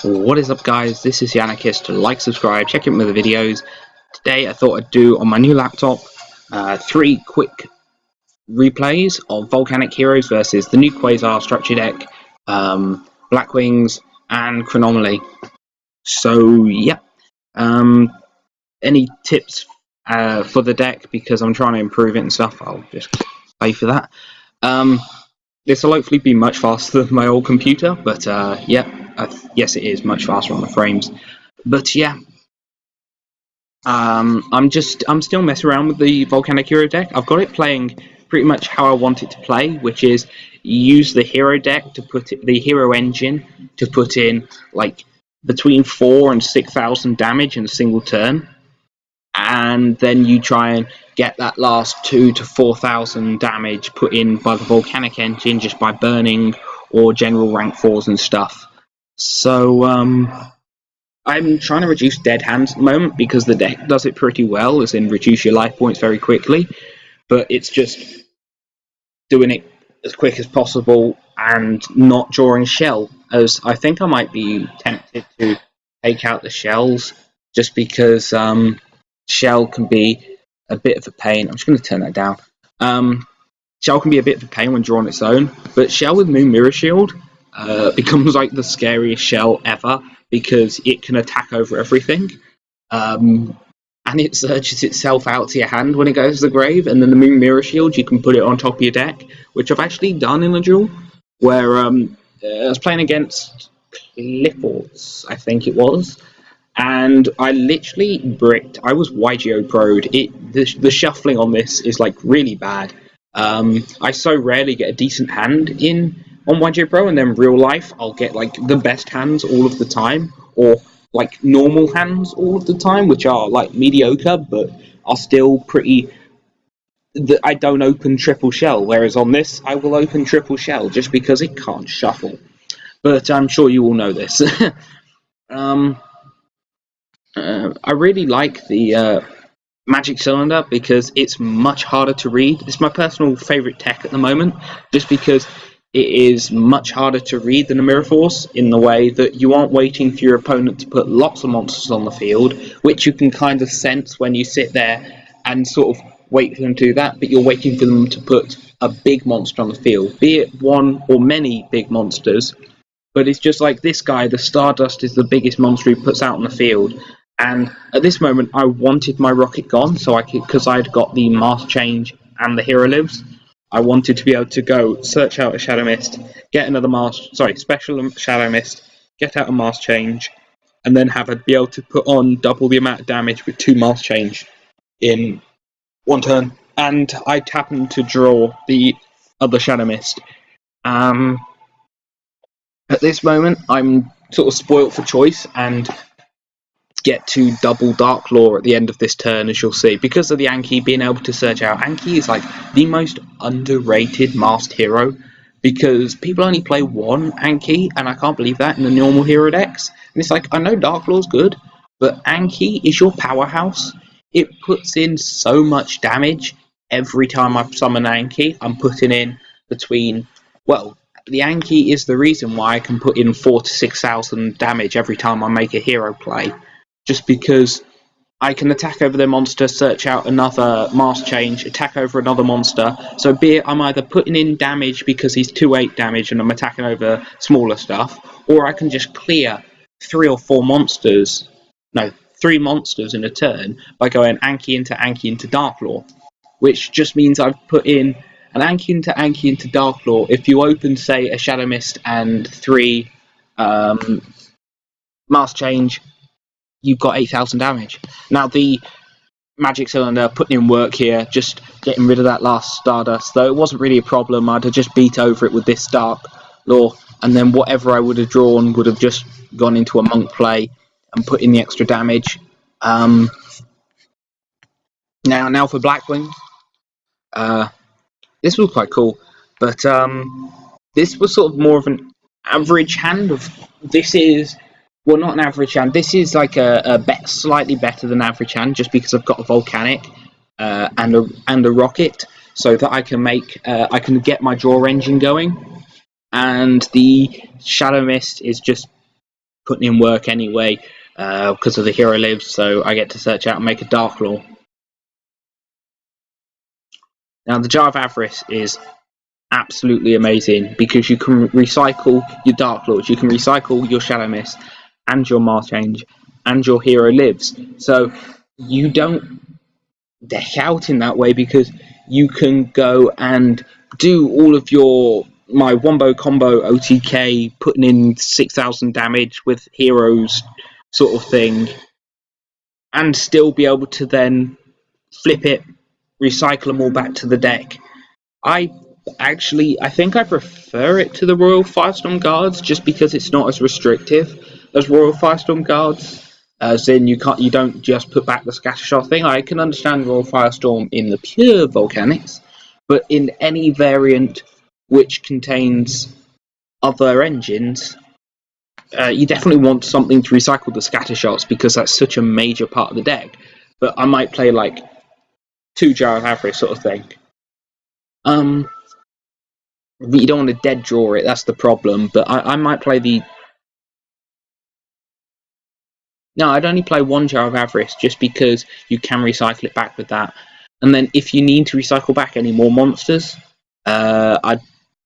What is up, guys? This is the Anarchist. Like, subscribe, check out my other videos. Today I thought I'd do on my new laptop 3 quick replays of Volcanic Heroes versus the new Quasar structure deck, Black Wings, and Chronomaly. So yeah, any tips for the deck, because I'm trying to improve it and stuff, I'll just pay for that. This will hopefully be much faster than my old computer, but yes, it is much faster on the frames. But yeah, I'm still messing around with the Volcanic Hero deck. I've got it playing pretty much how I want it to play, which is use the hero deck to the hero engine to put in like between 4,000 and 6,000 damage in a single turn, and then you try and get that last 2,000 to 4,000 damage put in by the volcanic engine just by burning or general rank 4s and stuff. So I'm trying to reduce dead hands at the moment because the deck does it pretty well, as in reduce your life points very quickly, but it's just doing it as quick as possible and not drawing shell, as I think I might be tempted to take out the shells just because shell can be a bit of a pain. I'm just going to turn that down. Shell can be a bit of a pain when drawn on its own, but shell with Moon Mirror Shield becomes like the scariest shell ever because it can attack over everything. And it searches itself out to your hand when it goes to the grave, and then the Moon Mirror Shield, you can put it on top of your deck, which I've actually done in a duel, where I was playing against Clipports, I think it was, and I literally bricked. I was Yugioh pro'd. The shuffling on this is like really bad. I so rarely get a decent hand in on Yugioh Pro, and then real life I'll get like the best hands all of the time, or like normal hands all of the time, which are like mediocre but are still pretty. I don't open triple shell, whereas on this I will open triple shell just because it can't shuffle. But I'm sure you all know this. I really like the Magic Cylinder because it's much harder to read. It's my personal favourite tech at the moment, just because it is much harder to read than a Mirror Force, in the way that you aren't waiting for your opponent to put lots of monsters on the field, which you can kind of sense when you sit there and sort of wait for them to do that, but you're waiting for them to put a big monster on the field, be it one or many big monsters. But it's just like this guy, the Stardust is the biggest monster he puts out on the field. And at this moment, I wanted my rocket gone, so I could, because I'd got the mask change and the hero lives. I wanted to be able to go search out a Shadow Mist, get another special Shadow Mist, get out a mask change, and then be able to put on double the amount of damage with 2 mask change in one turn. And I happened to draw the other Shadow Mist. At this moment, I'm sort of spoilt for choice and get to double Dark Law at the end of this turn, as you'll see, because of the Anki being able to search out. Anki is like the most underrated masked hero, because people only play one Anki, and I can't believe that, in the normal hero decks. And it's like, I know Dark Law's good, but Anki is your powerhouse. It puts in so much damage every time I summon Anki. I'm putting in between, well, the Anki is the reason why I can put in 4,000 to 6,000 damage every time I make a hero play. Just because I can attack over their monster, search out another mask change, attack over another monster. So be it I'm either putting in damage because he's 2/8 damage and I'm attacking over smaller stuff, or I can just clear 3 or 4 monsters, no, 3 monsters in a turn by going Anki into Dark Law, which just means I've put in an Anki into Dark Law. If you open, say, a Shadow Mist and 3 mask change, you've got 8,000 damage. Now the Magic Cylinder putting in work here, just getting rid of that last Stardust, though it wasn't really a problem. I'd have just beat over it with this Dark Law, and then whatever I would have drawn would have just gone into a Monk play and put in the extra damage. Now for Black Wings. This was quite cool, but this was sort of more of an average hand. This is, well, not an average hand. This is like a slightly better than average hand, just because I've got a volcanic and a rocket, so that I can get my draw engine going, and the Shadow Mist is just putting in work anyway because of the hero lives, so I get to search out and make a Dark Law. Now the Jar of Avarice is absolutely amazing because you can recycle your Dark Lords, you can recycle your Shadow Mist and your Mars Change and your hero lives, so you don't deck out in that way because you can go and do all of my wombo combo OTK, putting in 6,000 damage with heroes sort of thing, and still be able to then flip it, recycle them all back to the deck. I think I prefer it to the Royal Firestorm Guards just because it's not as restrictive as Royal Firestorm Guards. As in, you don't just put back the Scattershot thing. I can understand Royal Firestorm in the pure Volcanics, but in any variant which contains other engines, you definitely want something to recycle the Scattershots because that's such a major part of the deck. But I might play like 2 Jar of Avarice sort of thing. You don't want to dead draw it, that's the problem. But I might play the... No, I'd only play 1 Jar of Avarice just because you can recycle it back with that. And then if you need to recycle back any more monsters, I'd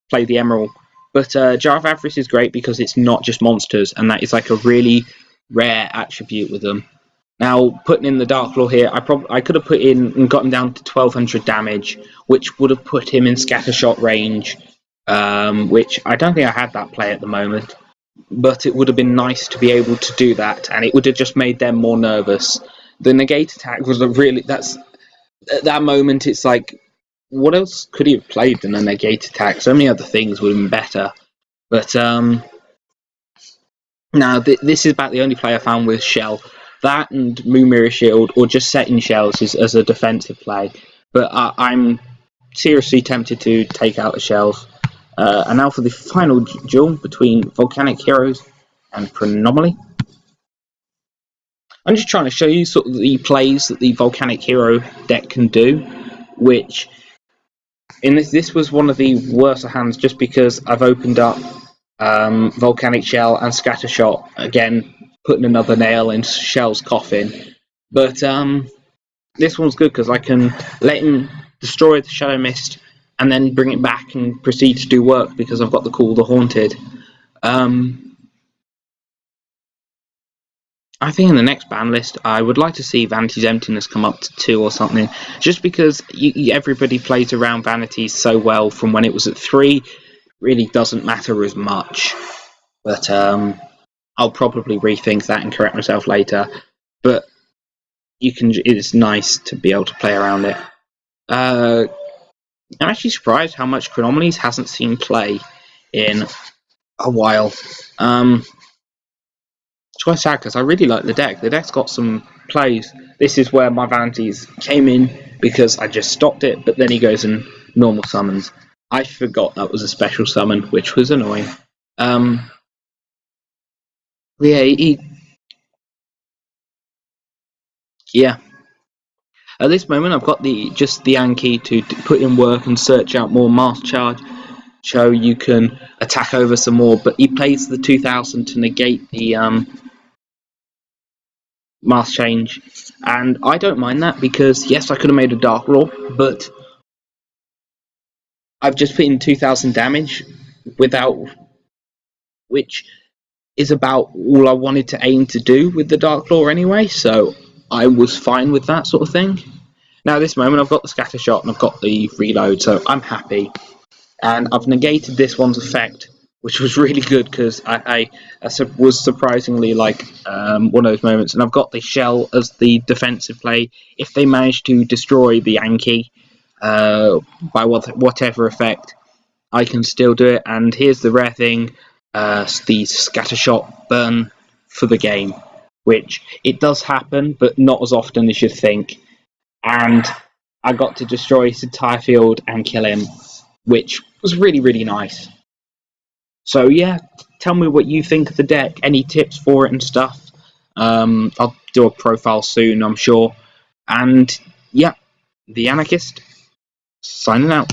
play the Emerald. But Jar of Avarice is great because it's not just monsters, and that is like a really rare attribute with them. Now, putting in the Dark Law here, I could have put in and got him down to 1200 damage, which would have put him in Scattershot range, which I don't think I had that play at the moment. But it would have been nice to be able to do that, and it would have just made them more nervous. The negate attack was at that moment, it's like, what else could he have played than a negate attack? So many other things would have been better. But now this is about the only play I found with Shell. That and Moon Mirror Shield, or just setting shells as a defensive play. But I'm seriously tempted to take out the shells. And now for the final duel between Volcanic Heroes and Chronomaly. I'm just trying to show you sort of the plays that the Volcanic Hero deck can do, which in this was one of the worst hands just because I've opened up Volcanic Shell and Scattershot, again putting another nail in Shell's coffin. But this one's good because I can let him destroy the Shadow Mist and then bring it back and proceed to do work because I've got the Call the Haunted. I think in the next ban list, I would like to see Vanity's Emptiness come up to 2 or something, just because everybody plays around Vanities so well from when it was at 3, really doesn't matter as much. But I'll probably rethink that and correct myself later. But it's nice to be able to play around it. I'm actually surprised how much Chronomaly hasn't seen play in a while. It's quite sad because I really like the deck. The deck's got some plays. This is where my Vanities came in because I just stopped it, but then he goes and normal summons. I forgot that was a special summon, which was annoying. Yeah. At this moment, I've got just the Anki to put in work and search out more Mass Charge. So you can attack over some more, but he plays the 2000 to negate the Mass Change, and I don't mind that because yes, I could have made a Dark Law, but I've just put in 2000 damage which is about all I wanted to aim to do with the Dark Law anyway, so I was fine with that sort of thing. Now at this moment I've got the Scattershot and I've got the reload, so I'm happy. And I've negated this one's effect, which was really good because I was surprisingly like one of those moments. And I've got the Shell as the defensive play. If they manage to destroy the Anki by whatever effect, I can still do it. And here's the rare thing, the Scattershot burn for the game, which it does happen, but not as often as you think. And I got to destroy his entire field and kill him, which was really, really nice. So yeah, tell me what you think of the deck, any tips for it and stuff. I'll do a profile soon, I'm sure. And yeah, the Anarchist, signing out.